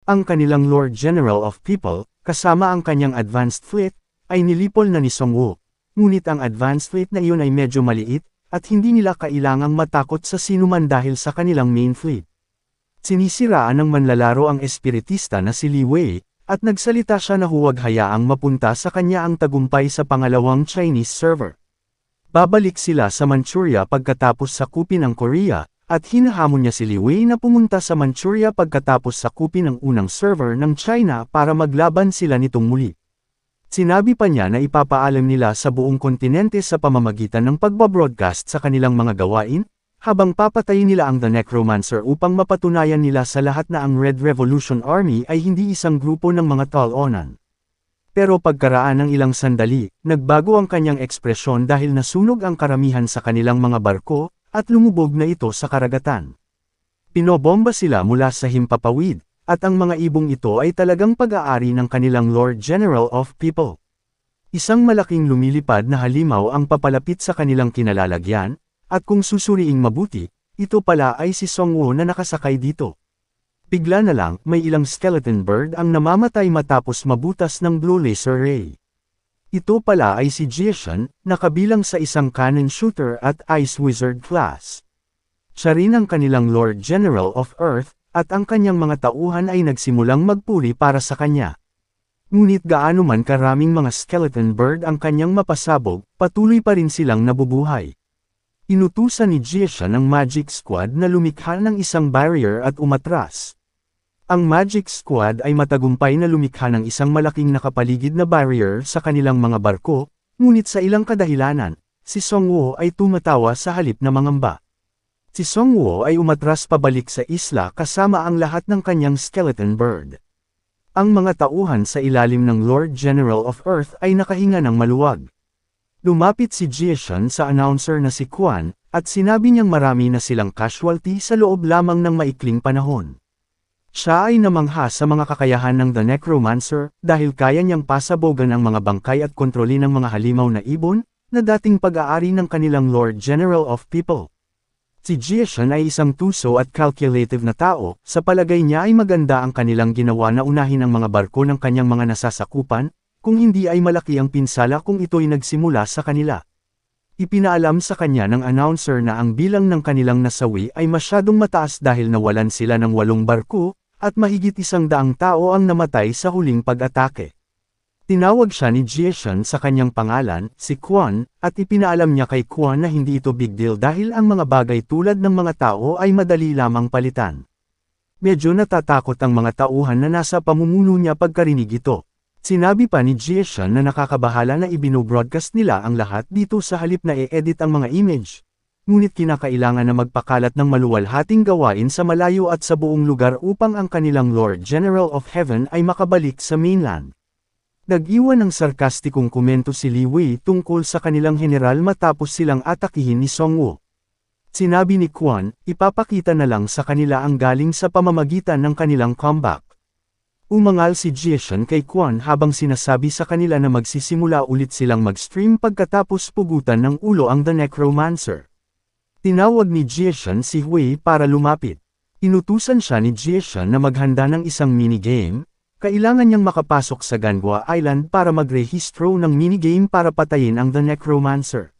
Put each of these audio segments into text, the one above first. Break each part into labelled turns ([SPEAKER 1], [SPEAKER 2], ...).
[SPEAKER 1] Ang kanilang Lord General of People, kasama ang kanyang advanced fleet, ay nilipol na ni Songwoo. Ngunit ang advanced fleet na iyon ay medyo maliit, at hindi nila kailangang matakot sa sinuman dahil sa kanilang main fleet. Sinisiraan ng manlalaro ang espiritista na si Li Wei, at nagsalita siya na huwag hayaang mapunta sa kanya ang tagumpay sa pangalawang Chinese server. Babalik sila sa Manchuria pagkatapos sakupin ang Korea, at hinahamon niya si Li Wei na pumunta sa Manchuria pagkatapos sakupin ang unang server ng China para maglaban sila nitong muli. Sinabi pa niya na ipapaalam nila sa buong kontinente sa pamamagitan ng pagbabroadcast sa kanilang mga gawain, habang papatayin nila ang The Necromancer upang mapatunayan nila sa lahat na ang Red Revolution Army ay hindi isang grupo ng mga talonan. Pero pagkaraan ng ilang sandali, nagbago ang kanyang ekspresyon dahil nasunog ang karamihan sa kanilang mga barko, at lumubog na ito sa karagatan. Pinobomba sila mula sa himpapawid, at ang mga ibong ito ay talagang pag-aari ng kanilang Lord General of People. Isang malaking lumilipad na halimaw ang papalapit sa kanilang kinalalagyan, at kung susuriing mabuti, ito pala ay si Songwoo na nakasakay dito. Bigla na lang, may ilang skeleton bird ang namamatay matapos mabutas ng blue laser ray. Ito pala ay si Jieshan, na kabilang sa isang cannon shooter at ice wizard class. Siya rin ang kanilang Lord General of Earth, at ang kanyang mga tauhan ay nagsimulang magpuri para sa kanya. Ngunit gaano man karaming mga skeleton bird ang kanyang mapasabog, patuloy pa rin silang nabubuhay. Inutusan ni Jieshan ang Magic Squad na lumikha ng isang barrier at umatras. Ang Magic Squad ay matagumpay na lumikha ng isang malaking nakapaligid na barrier sa kanilang mga barko, ngunit sa ilang kadahilanan, si Songwoo ay tumatawa sa halip na mangamba. Si Songwoo ay umatras pabalik sa isla kasama ang lahat ng kanyang skeleton bird. Ang mga tauhan sa ilalim ng Lord General of Earth ay nakahinga ng maluwag. Lumapit si Jieshan sa announcer na si Quan, at sinabi niyang marami na silang casualty sa loob lamang ng maikling panahon. Siya ay namangha sa mga kakayahan ng The Necromancer, dahil kaya niyang pasabogan ang mga bangkay at kontrolin ng mga halimaw na ibon, na dating pag-aari ng kanilang Lord General of People. Si Jieshan ay isang tuso at calculative na tao, sa palagay niya ay maganda ang kanilang ginawa na unahin ang mga barko ng kanyang mga nasasakupan, kung hindi ay malaki ang pinsala kung ito'y nagsimula sa kanila. Ipinaalam sa kanya ng announcer na ang bilang ng kanilang nasawi ay masyadong mataas dahil nawalan sila ng 8 barko, at mahigit 100 tao ang namatay sa huling pag-atake. Tinawag siya ni Jieshan sa kanyang pangalan, si Quan, at ipinaalam niya kay Quan na hindi ito big deal dahil ang mga bagay tulad ng mga tao ay madali lamang palitan. Medyo natatakot ang mga tauhan na nasa pamumuno niya pagkarinig ito. Sinabi pa ni Jieshan na nakakabahala na ibinobroadcast nila ang lahat dito sa halip na i-edit ang mga image. Ngunit kinakailangan na magpakalat ng maluwalhating gawain sa malayo at sa buong lugar upang ang kanilang Lord General of Heaven ay makabalik sa mainland. Nag-iwan ng sarkastikong komento si Li Wei tungkol sa kanilang general matapos silang atakihin ni Songwoo. Sinabi ni Quan, ipapakita na lang sa kanila ang galing sa pamamagitan ng kanilang comeback. Umangal si Jieshan kay Quan habang sinasabi sa kanila na magsisimula ulit silang mag-stream pagkatapos pugutan ng ulo ang The Necromancer. Tinawag ni Jieshan si Wei para lumapit. Inutusan siya ni Jieshan na maghanda ng isang minigame. Kailangan niyang makapasok sa Ganghwa Island para magrehistro ng minigame para patayin ang The Necromancer.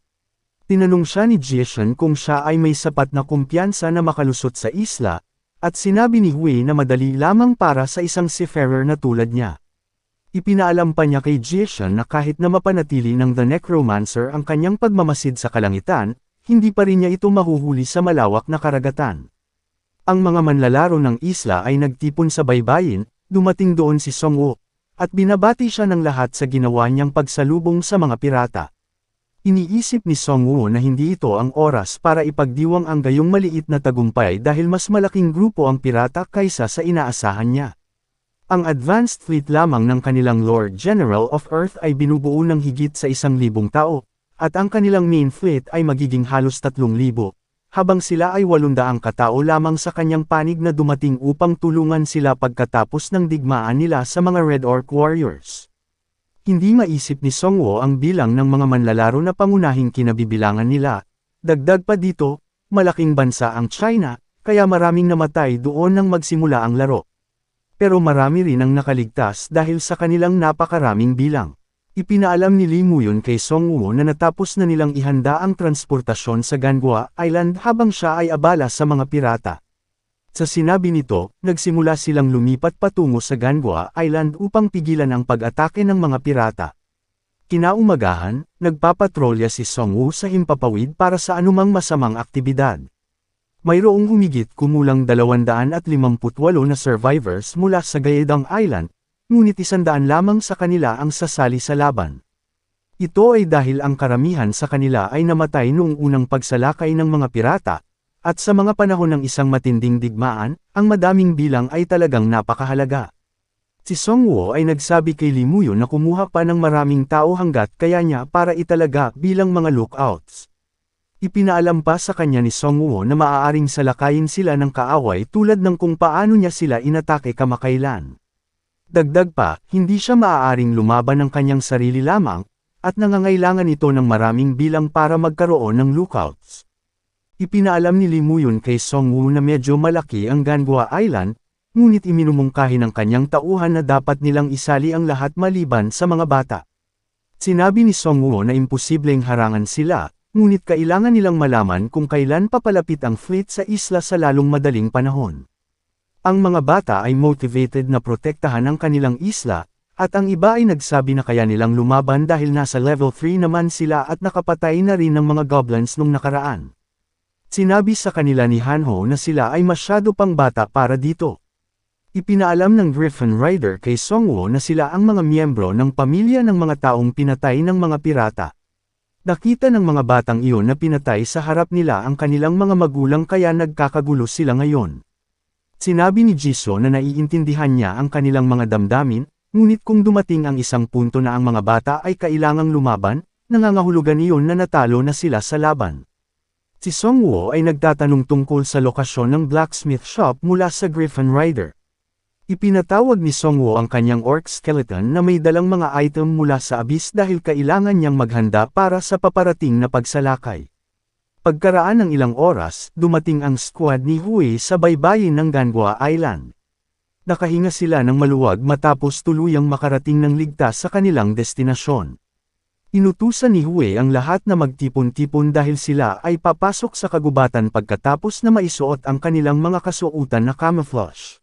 [SPEAKER 1] Tinanong siya ni Jieshan kung siya ay may sapat na kumpiyansa na makalusot sa isla, at sinabi ni Wei na madali lamang para sa isang seafarer na tulad niya. Ipinaalam pa niya kay Jieshan na kahit na mapanatili ng The Necromancer ang kanyang pagmamasid sa kalangitan, hindi pa rin niya ito mahuhuli sa malawak na karagatan. Ang mga manlalaro ng isla ay nagtipon sa baybayin, dumating doon si Songwoo, at binabati siya ng lahat sa ginawa niyang pagsalubong sa mga pirata. Iniisip ni Songwoo na hindi ito ang oras para ipagdiwang ang gayong maliit na tagumpay dahil mas malaking grupo ang pirata kaysa sa inaasahan niya. Ang advanced fleet lamang ng kanilang Lord General of Earth ay binubuo ng higit sa 1,000 tao, at ang kanilang main fleet ay magiging halos 3,000, habang sila ay 800 katao lamang sa kanyang panig na dumating upang tulungan sila pagkatapos ng digmaan nila sa mga Red Orc Warriors. Hindi maisip ni Songwoo ang bilang ng mga manlalaro na pangunahing kinabibilangan nila. Dagdag pa dito, malaking bansa ang China, kaya maraming namatay doon nang magsimula ang laro. pero marami rin ang nakaligtas dahil sa kanilang napakaraming bilang. Ipinaalam ni Lee Muyon kay Song-woo na natapos na nilang ihanda ang transportasyon sa Ganghwa Island habang siya ay abala sa mga pirata. Sa sinabi nito, nagsimula silang lumipat patungo sa Ganghwa Island upang pigilan ang pag-atake ng mga pirata. Kinaumagahan, nagpapatrolya si Song-woo sa himpapawid para sa anumang masamang aktibidad. Mayroong humigit kumulang 258 na survivors mula sa Gaedang Island, ngunit 100 lamang sa kanila ang sasali sa laban. Ito ay dahil ang karamihan sa kanila ay namatay noong unang pagsalakay ng mga pirata, at sa mga panahon ng isang matinding digmaan, ang madaming bilang ay talagang napakahalaga. Si Song-woo ay nagsabi kay Lee Muyon na kumuha pa ng maraming tao hanggat kaya niya para italaga bilang mga lookouts. Ipinaalam pa sa kanya ni Song-woo na maaaring salakayin sila ng kaaway tulad ng kung paano niya sila inatake kamakailan. Dagdag pa, hindi siya maaaring lumaban ng kanyang sarili lamang, at nangangailangan ito ng maraming bilang para magkaroon ng lookouts. Ipinaalam ni Lee Muyon kay Song-woo na medyo malaki ang Ganghwa Island, ngunit iminumungkahi ng kanyang tauhan na dapat nilang isali ang lahat maliban sa mga bata. Sinabi ni Song-woo na imposibleng harangan sila, ngunit kailangan nilang malaman kung kailan papalapit ang fleet sa isla sa lalong madaling panahon. Ang mga bata ay motivated na protektahan ang kanilang isla, at ang iba ay nagsabi na kaya nilang lumaban dahil nasa level 3 naman sila at nakapatay na rin ng mga goblins nung nakaraan. Sinabi sa kanila ni Hanho na sila ay masyado pang bata para dito. Ipinaalam ng Griffin Rider kay Song-woo na sila ang mga miyembro ng pamilya ng mga taong pinatay ng mga pirata. Nakita ng mga batang iyon na pinatay sa harap nila ang kanilang mga magulang kaya nagkakagulo sila ngayon. Sinabi ni Jisoo na naiintindihan niya ang kanilang mga damdamin, ngunit kung dumating ang isang punto na ang mga bata ay kailangang lumaban, nangangahulugan iyon na natalo na sila sa laban. Si Song-woo ay nagtatanong tungkol sa lokasyon ng blacksmith shop mula sa Griffin Rider. Ipinatawag ni Song-woo ang kanyang orc skeleton na may dalang mga item mula sa abyss dahil kailangan niyang maghanda para sa paparating na pagsalakay. Pagkaraan ng ilang oras, dumating ang squad ni Huey sa baybayin ng Ganghwa Island. Nakahinga sila ng maluwag matapos tuluyang makarating ng ligtas sa kanilang destinasyon. Inutusan ni Huey ang lahat na magtipon-tipon dahil sila ay papasok sa kagubatan pagkatapos na maisuot ang kanilang mga kasuotan na camouflage.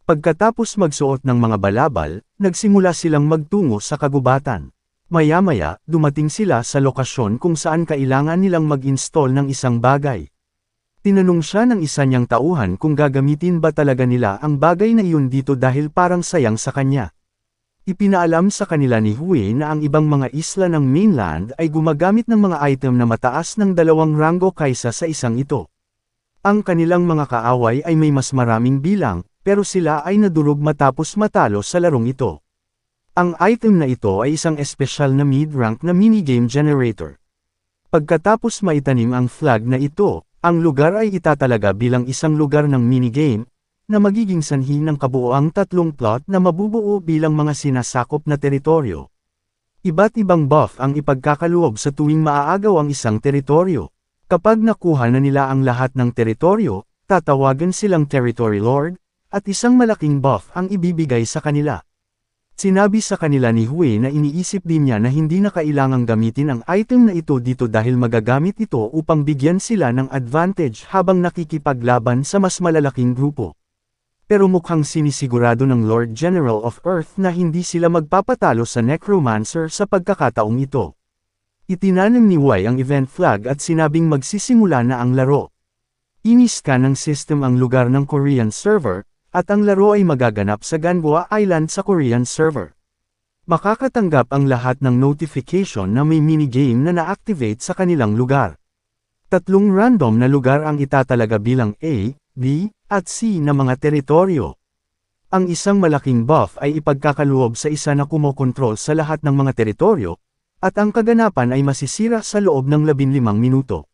[SPEAKER 1] Pagkatapos magsuot ng mga balabal, nagsimula silang magtungo sa kagubatan. Maya-maya, dumating sila sa lokasyon kung saan kailangan nilang mag-install ng isang bagay. Tinanong siya ng isa niyang tauhan kung gagamitin ba talaga nila ang bagay na iyon dito dahil parang sayang sa kanya. Ipinaalam sa kanila ni Huey na ang ibang mga isla ng mainland ay gumagamit ng mga item na mataas ng 2 ranggo kaysa sa isang ito. Ang kanilang mga kaaway ay may mas maraming bilang, pero sila ay nadurog matapos matalo sa larong ito. Ang item na ito ay isang espesyal na mid-rank na minigame generator. Pagkatapos maitanim ang flag na ito, ang lugar ay itatalaga bilang isang lugar ng minigame, na magiging sanhi ng kabuoang 3 plot na mabubuo bilang mga sinasakop na teritoryo. Iba't ibang buff ang ipagkakaluob sa tuwing maaagaw ang isang teritoryo. Kapag nakuha na nila ang lahat ng teritoryo, tatawagan silang Territory Lord, at isang malaking buff ang ibibigay sa kanila. Sinabi sa kanila ni Huey na iniisip din niya na hindi na kailangang gamitin ang item na ito dito dahil magagamit ito upang bigyan sila ng advantage habang nakikipaglaban sa mas malalaking grupo. Pero mukhang sinisigurado ng Lord General of Earth na hindi sila magpapatalo sa Necromancer sa pagkakataong ito. Itinanim ni Huey ang event flag at sinabing magsisimula na ang laro. Iniscan ng system ang lugar ng Korean server, at ang laro ay magaganap sa Ganghwa Island sa Korean server. Makakatanggap ang lahat ng notification na may minigame na na-activate sa kanilang lugar. 3 random na lugar ang itatalaga bilang A, B, at C na mga teritoryo. Ang isang malaking buff ay ipagkakaluob sa isa na kumokontrol sa lahat ng mga teritoryo, at ang kaganapan ay masisira sa loob ng 15 minuto.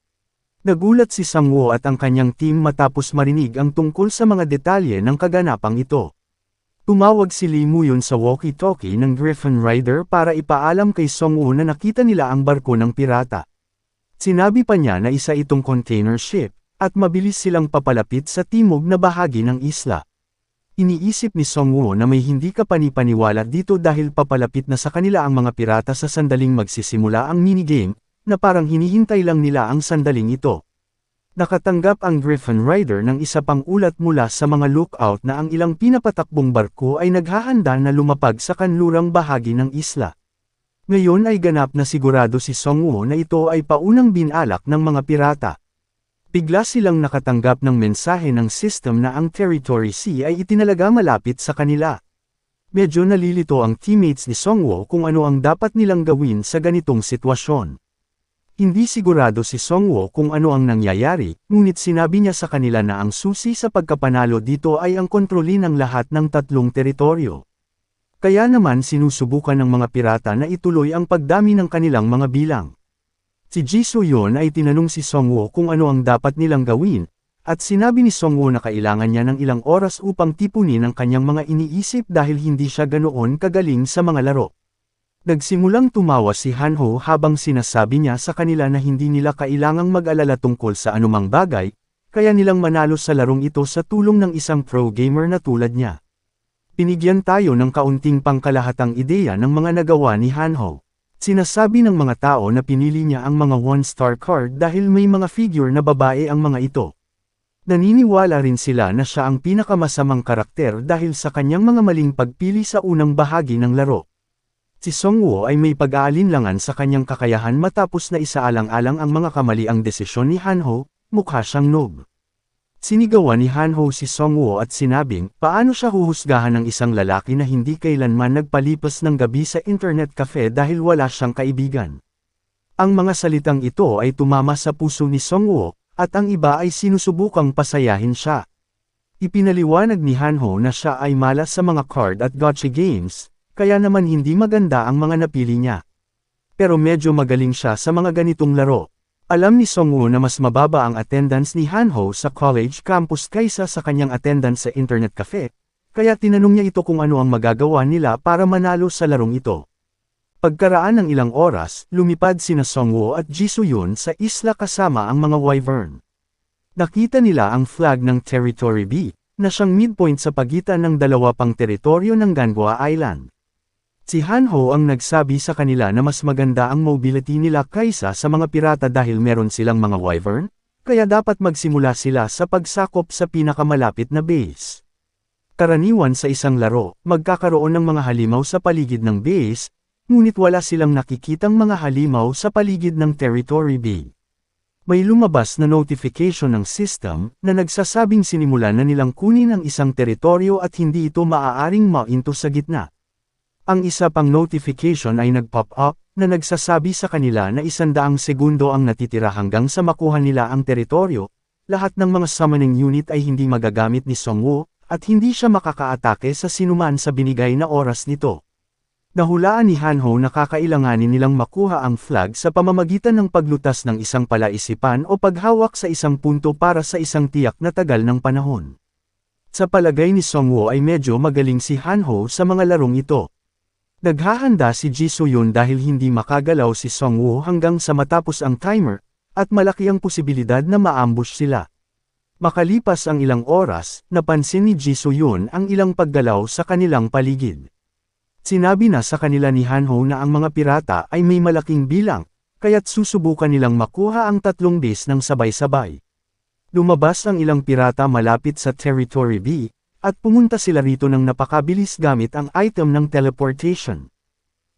[SPEAKER 1] Nagulat si Sangwoo at ang kanyang team matapos marinig ang tungkol sa mga detalye ng kaganapang ito. Tumawag si Lee Muyon sa walkie-talkie ng Griffin Rider para ipaalam kay Sangwoo na nakita nila ang barko ng pirata. Sinabi pa niya na isa itong container ship, at mabilis silang papalapit sa timog na bahagi ng isla. Iniisip ni Songwoo na may hindi kapani-paniwala dito dahil papalapit na sa kanila ang mga pirata sa sandaling magsisimula ang minigame, na parang hinihintay lang nila ang sandaling ito. Nakatanggap ang Griffin Rider ng isa pang ulat mula sa mga lookout na ang ilang pinapatakbong barko ay naghahanda na lumapag sa kanlurang bahagi ng isla. Ngayon ay ganap na sigurado si Songwoo na ito ay paunang binalak ng mga pirata. Bigla silang nakatanggap ng mensahe ng system na ang Territory C ay itinalaga malapit sa kanila. Medyo nalilito ang teammates ni Songwoo kung ano ang dapat nilang gawin sa ganitong sitwasyon. Hindi sigurado si Songwoo kung ano ang nangyayari, ngunit sinabi niya sa kanila na ang susi sa pagkapanalo dito ay ang kontrolin ng lahat ng tatlong teritoryo. Kaya naman sinusubukan ng mga pirata na ituloy ang pagdami ng kanilang mga bilang. Si Ji So-yeon ay tinanong si Songwoo kung ano ang dapat nilang gawin, at sinabi ni Songwoo na kailangan niya ng ilang oras upang tipunin ang kanyang mga iniisip dahil hindi siya ganoon kagaling sa mga laro. Nagsimulang tumawa si Hanho habang sinasabi niya sa kanila na hindi nila kailangang mag-alala tungkol sa anumang bagay, kaya nilang manalo sa larong ito sa tulong ng isang pro gamer na tulad niya. Pinigyan tayo ng kaunting pangkalahatang ideya ng mga nagawa ni Hanho. Sinasabi ng mga tao na pinili niya ang mga one-star card dahil may mga figure na babae ang mga ito. Naniniwala rin sila na siya ang pinakamasamang karakter dahil sa kanyang mga maling pagpili sa unang bahagi ng laro. Si Songwoo ay may pag-aalinlangan sa kanyang kakayahan matapos na isaalang-alang ang mga kamaliang desisyon ni Hanho, mukha siyang noob. Sinigawan ni Hanho si Songwoo at sinabing, paano siya huhusgahan ng isang lalaki na hindi kailanman nagpalipas ng gabi sa internet cafe dahil wala siyang kaibigan. Ang mga salitang ito ay tumama sa puso ni Songwoo, at ang iba ay sinusubukang pasayahin siya. Ipinaliwanag ni Hanho na siya ay malas sa mga card at gacha games, kaya naman hindi maganda ang mga napili niya. Pero medyo magaling siya sa mga ganitong laro. Alam ni Songwoo na mas mababa ang attendance ni Hanho sa college campus kaysa sa kanyang attendance sa internet cafe, kaya tinanong niya ito kung ano ang magagawa nila para manalo sa larong ito. Pagkaraan ng ilang oras, lumipad sina Songwoo at Ji So-yeon sa isla kasama ang mga wyvern. Nakita nila ang flag ng Territory B, na siyang midpoint sa pagitan ng dalawa pang teritoryo ng Ganghwa Island. Si Hanho ang nagsabi sa kanila na mas maganda ang mobility nila kaysa sa mga pirata dahil meron silang mga wyvern, kaya dapat magsimula sila sa pagsakop sa pinakamalapit na base. Karaniwan sa isang laro, magkakaroon ng mga halimaw sa paligid ng base, ngunit wala silang nakikitang mga halimaw sa paligid ng Territory B. May lumabas na notification ng system na nagsasabing sinimulan na nilang kunin ang isang teritoryo at hindi ito maaaring mainto sa gitna. Ang isa pang notification ay nag-pop up na nagsasabi sa kanila na 100 segundo ang natitira hanggang sa makuha nila ang teritoryo. Lahat ng mga summoning unit ay hindi magagamit ni Songwoo, at hindi siya makakaatake sa sinuman sa binigay na oras nito. Nahulaan ni Hanho na kakailanganin nilang makuha ang flag sa pamamagitan ng paglutas ng isang palaisipan o paghawak sa isang punto para sa isang tiyak na tagal ng panahon. Sa palagay ni Songwoo ay medyo magaling si Hanho sa mga larong ito. Naghahanda si Ji So-yeon dahil hindi makagalaw si Songwoo hanggang sa matapos ang timer, at malaki ang posibilidad na maambush sila. Makalipas ang ilang oras, napansin ni Ji So-yeon ang ilang paggalaw sa kanilang paligid. Sinabi na sa kanila ni Hanho na ang mga pirata ay may malaking bilang, kaya't susubukan nilang makuha ang tatlong base ng sabay-sabay. Lumabas ang ilang pirata malapit sa Territory B, at pumunta sila rito ng napakabilis gamit ang item ng teleportation.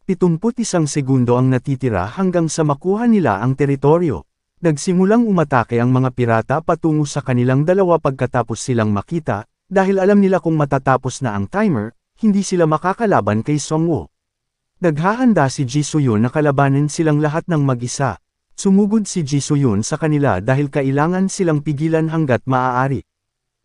[SPEAKER 1] 71 segundo ang natitira hanggang sa makuha nila ang teritoryo. Nagsimulang umatake ang mga pirata patungo sa kanilang dalawa pagkatapos silang makita, dahil alam nila kung matatapos na ang timer, hindi sila makakalaban kay Songwoo. Naghahanda si Ji So-yeon na kalabanin silang lahat ng mag-isa. Sumugod si Ji So-yeon sa kanila dahil kailangan silang pigilan hanggat maaari.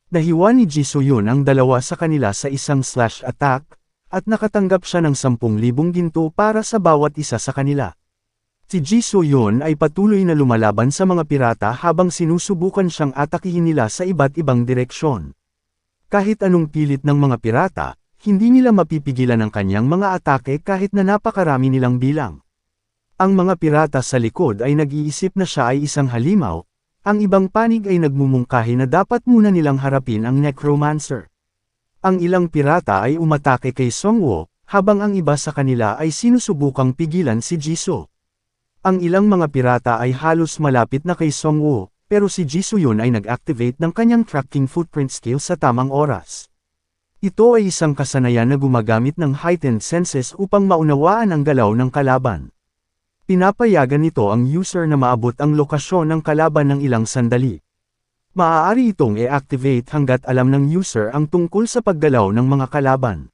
[SPEAKER 1] Nahiwa ni Ji So-yeon ang dalawa sa kanila sa isang slash attack, at nakatanggap siya ng 10,000 ginto para sa bawat isa sa kanila. Si Ji So-yeon ay patuloy na lumalaban sa mga pirata habang sinusubukan siyang atakihin nila sa iba't ibang direksyon. Kahit anong pilit ng mga pirata, hindi nila mapipigilan ang kanyang mga atake kahit na napakarami nilang bilang. Ang mga pirata sa likod ay nag-iisip na siya ay isang halimaw, ang ibang panig ay nagmumungkahi na dapat muna nilang harapin ang necromancer. Ang ilang pirata ay umatake kay Songwoo, habang ang iba sa kanila ay sinusubukang pigilan si Jisoo. Ang ilang mga pirata ay halos malapit na kay Songwoo, pero si Jisoo yun ay nag-activate ng kanyang tracking footprint skill sa tamang oras. Ito ay isang kasanayan na gumagamit ng heightened senses upang maunawaan ang galaw ng kalaban. Pinapayagan nito ang user na maabot ang lokasyon ng kalaban ng ilang sandali. Maaari itong i-activate hanggat alam ng user ang tungkol sa paggalaw ng mga kalaban.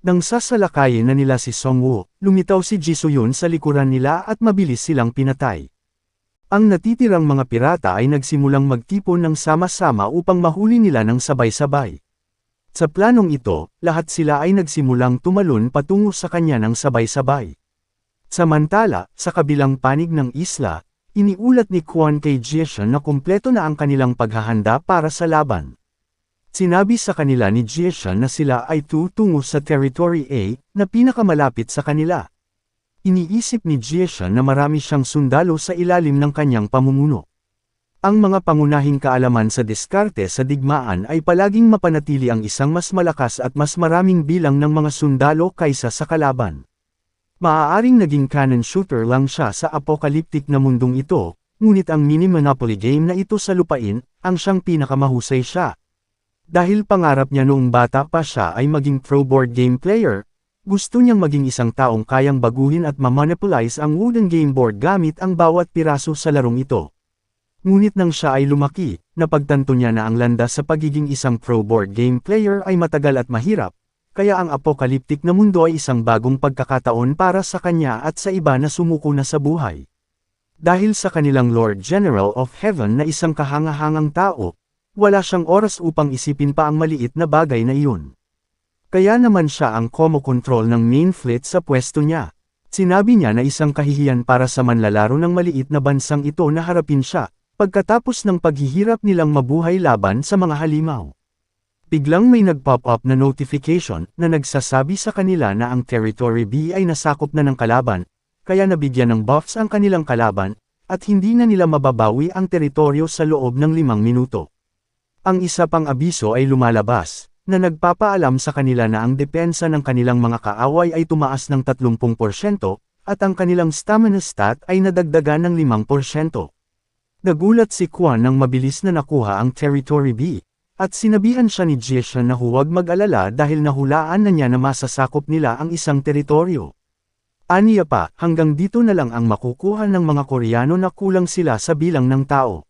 [SPEAKER 1] Nang sasalakayin na nila si Songwoo, lumitaw si Jisoo yun sa likuran nila at mabilis silang pinatay. Ang natitirang mga pirata ay nagsimulang magtipon ng sama-sama upang mahuli nila ng sabay-sabay. Sa planong ito, lahat sila ay nagsimulang tumalon patungo sa kanya ng sabay-sabay. Samantala, sa kabilang panig ng isla, iniulat ni Kwon kay Jisoo na kumpleto na ang kanilang paghahanda para sa laban. Sinabi sa kanila ni Jisoo na sila ay tutungo sa Territory A, na pinakamalapit sa kanila. Iniisip ni Jisoo na marami siyang sundalo sa ilalim ng kanyang pamumuno. Ang mga pangunahing kaalaman sa diskarte sa digmaan ay palaging mapanatili ang isang mas malakas at mas maraming bilang ng mga sundalo kaysa sa kalaban. Maaaring naging cannon shooter lang siya sa apocalyptic na mundong ito, ngunit ang mini-monopoly game na ito sa lupain, ang siyang pinakamahusay siya. Dahil pangarap niya noong bata pa siya ay maging pro board game player, gusto niyang maging isang taong kayang baguhin at ma-monopolize ang wooden game board gamit ang bawat piraso sa larong ito. Ngunit nang siya ay lumaki, napagtanto niya na ang landas sa pagiging isang pro board game player ay matagal at mahirap, kaya ang apocalyptic na mundo ay isang bagong pagkakataon para sa kanya at sa iba na sumuko na sa buhay. Dahil sa kanilang Lord General of Heaven na isang kahangahangang tao, wala siyang oras upang isipin pa ang maliit na bagay na iyon. Kaya naman siya ang komo-control ng main fleet sa pwesto niya. Sinabi niya na isang kahihiyan para sa manlalaro ng maliit na bansang ito na harapin siya, pagkatapos ng paghihirap nilang mabuhay laban sa mga halimaw. Biglang may nag-pop up na notification na nagsasabi sa kanila na ang Territory B ay nasakop na ng kalaban, kaya nabigyan ng buffs ang kanilang kalaban, at hindi na nila mababawi ang teritoryo sa loob ng 5 minuto. Ang isa pang abiso ay lumalabas, na nagpapaalam sa kanila na ang depensa ng kanilang mga kaaway ay tumaas ng 30%, at ang kanilang stamina stat ay nadagdagan ng 5%. Nagulat si Kwon nang mabilis na nakuha ang Territory B, at sinabihan siya ni Jisoo na huwag mag-alala dahil nahulaan na niya na masasakop nila ang isang teritoryo. Aniya pa, hanggang dito na lang ang makukuha ng mga Koreano na kulang sila sa bilang ng tao.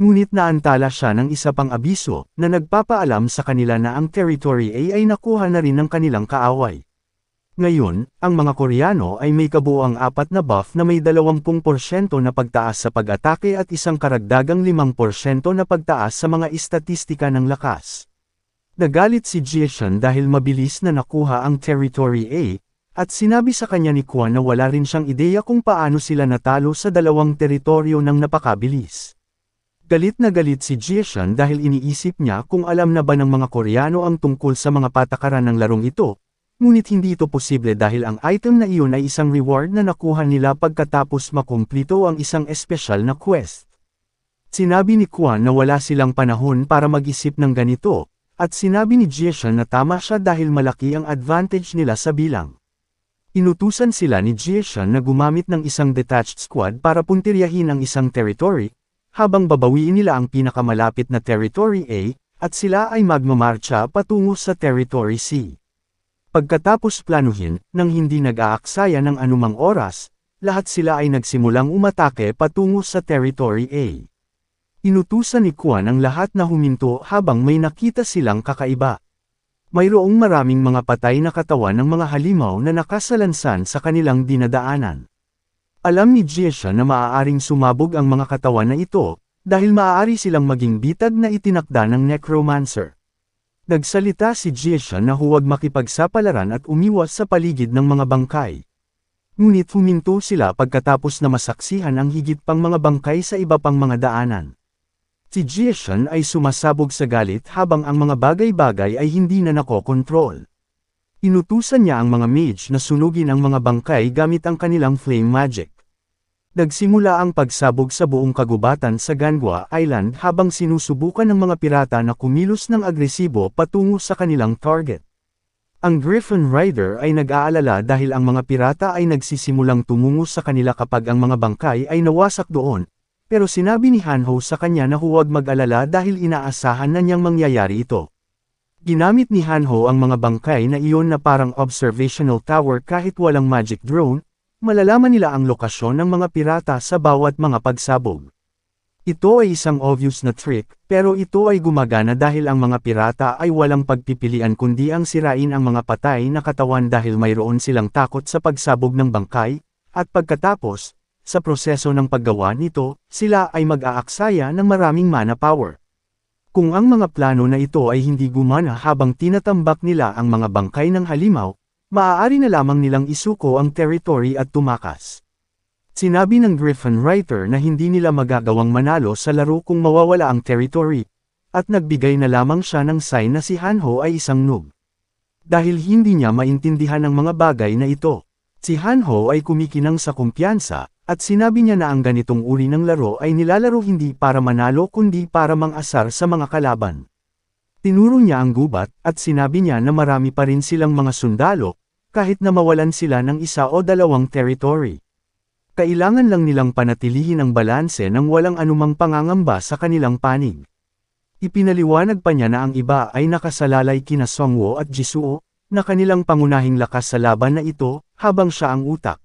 [SPEAKER 1] Ngunit naantala siya ng isa pang abiso, na nagpapaalam sa kanila na ang Territory A ay nakuha na rin ng kanilang kaaway. Ngayon, ang mga Koreano ay may kabuuang 4 na buff na may 20% na pagtaas sa pag-atake at isang karagdagang 5% na pagtaas sa mga istatistika ng lakas. Nagalit si Jisoo dahil mabilis na nakuha ang Territory A, at sinabi sa kanya ni Kwon na wala rin siyang ideya kung paano sila natalo sa 2 teritoryo ng napakabilis. Galit na galit si Jisoo dahil iniisip niya kung alam na ba ng mga Koreano ang tungkol sa mga patakaran ng larong ito, ngunit hindi ito posible dahil ang item na iyon ay isang reward na nakuha nila pagkatapos makumplito ang isang espesyal na quest. Sinabi ni Kwon na wala silang panahon para mag-isip ng ganito, at sinabi ni Jisoo na tama siya dahil malaki ang advantage nila sa bilang. Inutusan sila ni Jisoo na gumamit ng isang detached squad para puntiryahin ang isang territory, habang babawiin nila ang pinakamalapit na Territory A, at sila ay magmamarcha patungo sa Territory C. Pagkatapos planuhin, nang hindi nag-aaksaya ng anumang oras, lahat sila ay nagsimulang umatake patungo sa Territory A. Inutusan ni Kwon ang lahat na huminto habang may nakita silang kakaiba. Mayroong maraming mga patay na katawan ng mga halimaw na nakasalansan sa kanilang dinadaanan. Alam ni Jisoo na maaaring sumabog ang mga katawan na ito, dahil maaari silang maging bitag na itinakda ng necromancer. Nagsalita si Jisoo na huwag makipagsapalaran at umiwas sa paligid ng mga bangkay. Ngunit huminto sila pagkatapos na masaksihan ang higit pang mga bangkay sa iba pang mga daanan. Si Jisoo ay sumasabog sa galit habang ang mga bagay-bagay ay hindi na nakokontrol. Inutusan niya ang mga mage na sunugin ang mga bangkay gamit ang kanilang flame magic. Nagsimula ang pagsabog sa buong kagubatan sa Ganghwa Island habang sinusubukan ng mga pirata na kumilos ng agresibo patungo sa kanilang target. Ang Griffin Rider ay nag-aalala dahil ang mga pirata ay nagsisimulang tumungo sa kanila kapag ang mga bangkay ay nawasak doon, pero sinabi ni Hanho sa kanya na huwag mag-alala dahil inaasahan na niyang mangyayari ito. Ginamit ni Hanho ang mga bangkay na iyon na parang observational tower kahit walang magic drone, malalaman nila ang lokasyon ng mga pirata sa bawat mga pagsabog. Ito ay isang obvious na trick, pero ito ay gumagana dahil ang mga pirata ay walang pagpipilian kundi ang sirain ang mga patay na katawan dahil mayroon silang takot sa pagsabog ng bangkay, at pagkatapos, sa proseso ng paggawa nito, sila ay mag-aaksaya ng maraming mana power. Kung ang mga plano na ito ay hindi gumana habang tinatambak nila ang mga bangkay ng halimaw, maaari na lamang nilang isuko ang territory at tumakas. Sinabi ng Griffin Rider na hindi nila magagawang manalo sa laro kung mawawala ang territory, at nagbigay na lamang siya ng sign na si Hanho ay isang noob. Dahil hindi niya maintindihan ang mga bagay na ito, si Hanho ay kumikinang sa kumpiyansa, at sinabi niya na ang ganitong uri ng laro ay nilalaro hindi para manalo kundi para mang-asar sa mga kalaban. Tinuro niya ang gubat, at sinabi niya na marami pa rin silang mga sundalo, kahit na mawalan sila ng isa o dalawang territory. Kailangan lang nilang panatilihin ang balanse nang walang anumang pangangamba sa kanilang panig. Ipinaliwanag pa niya na ang iba ay nakasalalay kina Songwo at Jisuo, na kanilang pangunahing lakas sa laban na ito, habang siya ang utak.